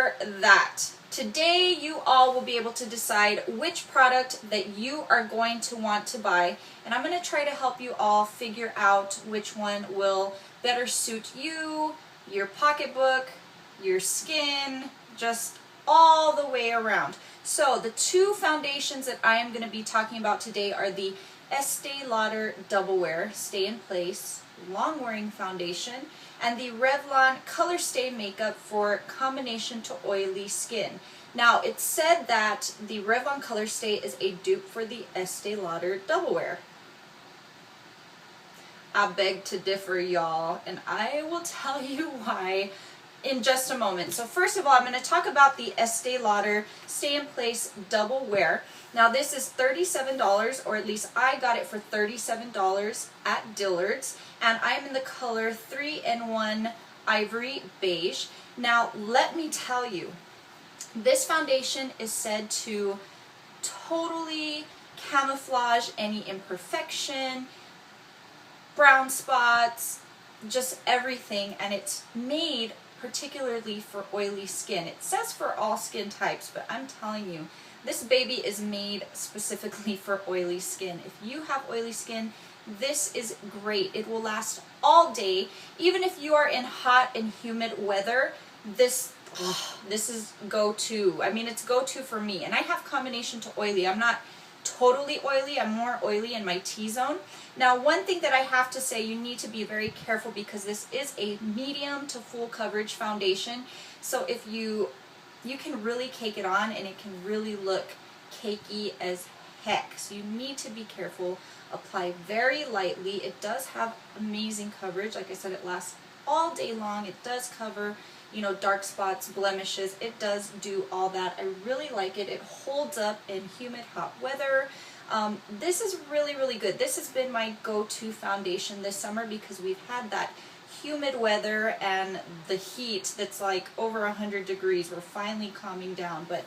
for that. Today you all will be able to decide which product that you are going to want to buy, and I'm going to try to help you all figure out which one will better suit you, your pocketbook, your skin, just all the way around. So the two foundations that I am going to be talking about today are the Estee Lauder Double Wear Stay in Place Long Wearing Foundation and the Revlon Colorstay Makeup for combination to oily skin. Now, it's said that the Revlon Colorstay is a dupe for the Estee Lauder Double Wear. I beg to differ, y'all, and I will tell you why in just a moment. So first of all, I'm going to talk about the Estee Lauder Stay in Place Double Wear. Now this is $37, or at least I got it for $37 at Dillard's, and I'm in the color 3-in-1 Ivory Beige. Now let me tell you, this foundation is said to totally camouflage any imperfection, brown spots, just everything, and it's made particularly for oily skin. It says for all skin types, but I'm telling you, this baby is made specifically for oily skin. If you have oily skin, this is great. It will last all day. Even if you are in hot and humid weather, this is go-to. I mean, it's go-to for me. And I have combination to oily. I'm not totally oily. I'm more oily in my T-zone. Now, one thing that I have to say, you need to be very careful because this is a medium to full coverage foundation. So if you can really cake it on and it can really look cakey as heck. So you need to be careful. Apply very lightly. It does have amazing coverage. Like I said, it lasts all day long. It does cover, you know, dark spots, blemishes. It does do all that. I really like it. It holds up in humid, hot weather. This is really, really good. This has been my go-to foundation this summer because we've had that humid weather and the heat that's like over 100 degrees. We're finally calming down, but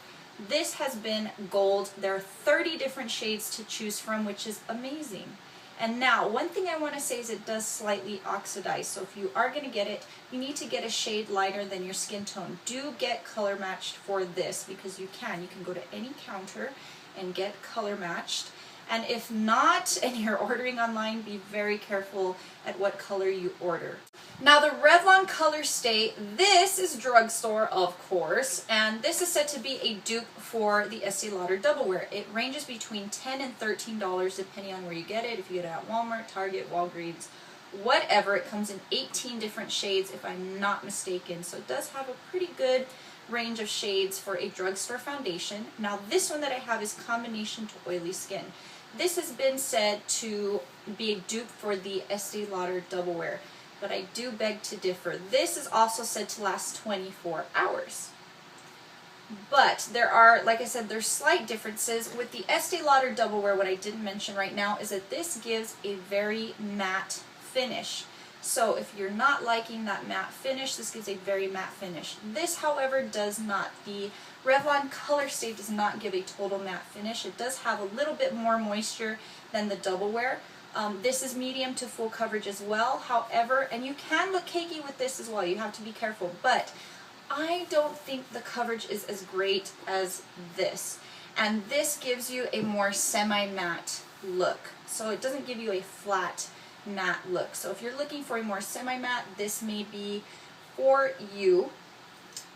this has been gold. There are 30 different shades to choose from, which is amazing. And now, one thing I want to say is it does slightly oxidize. So if you are going to get it, you need to get a shade lighter than your skin tone. Do get color matched for this because you can. You can go to any counter and get color matched. And if not, and you're ordering online, be very careful at what color you order. Now the Revlon Colorstay, this is drugstore, of course, and this is said to be a dupe for the Estee Lauder Double Wear. It ranges between $10 and $13 depending on where you get it. If you get it at Walmart, Target, Walgreens, whatever. It comes in 18 different shades if I'm not mistaken. So it does have a pretty good range of shades for a drugstore foundation. Now this one that I have is combination to oily skin. This has been said to be a dupe for the Estee Lauder Double Wear, but I do beg to differ. This is also said to last 24 hours. But there are, like I said, there's slight differences. With the Estee Lauder Double Wear, what I didn't mention right now is that this gives a very matte finish. So if you're not liking that matte finish, this gives a very matte finish. This, however, does not. The Revlon Colorstay does not give a total matte finish. It does have a little bit more moisture than the Double Wear. This is medium to full coverage as well, however, and you can look cakey with this as well. You have to be careful, but I don't think the coverage is as great as this. And this gives you a more semi-matte look. So it doesn't give you a flat matte look. So if you're looking for a more semi-matte, this may be for you.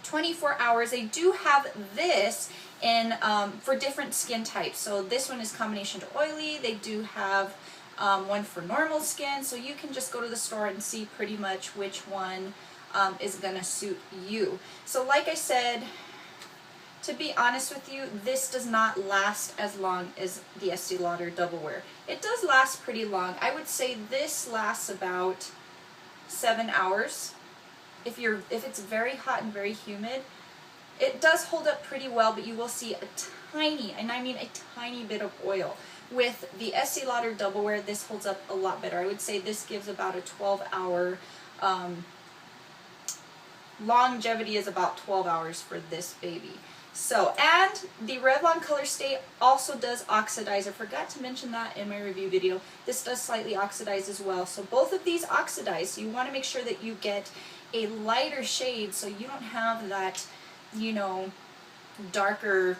24 hours. They do have this in for different skin types. So this one is combination to oily. They do have one for normal skin. So you can just go to the store and see pretty much which one is going to suit you. So like I said, to be honest with you, this does not last as long as the Estee Lauder Double Wear. It does last pretty long. I would say this lasts about 7 hours. If it's very hot and very humid, it does hold up pretty well, but you will see a tiny, and I mean a tiny bit of oil. With the Estee Lauder Double Wear, this holds up a lot better. I would say this gives about a 12-hour longevity is about 12 hours for this baby. So, and the Revlon Colorstay also does oxidize. I forgot to mention that in my review video. This does slightly oxidize as well. So both of these oxidize. So you want to make sure that you get a lighter shade so you don't have that you know, darker,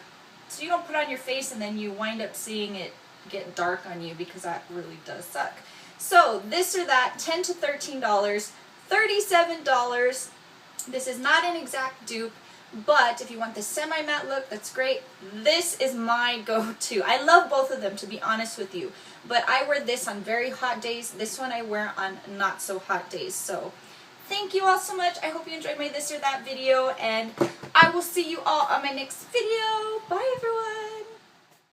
so you don't put on your face and then you wind up seeing it get dark on you, because that really does suck. So this or that, $10 to $13, $37. This is not an exact dupe, but if you want the semi-matte look, that's great. This is my go-to. I love both of them, to be honest with you, but I wear this on very hot days. This one I wear on not so hot days. So thank you all so much. I hope you enjoyed my this or that video, and I will see you all on my next video. Bye, everyone.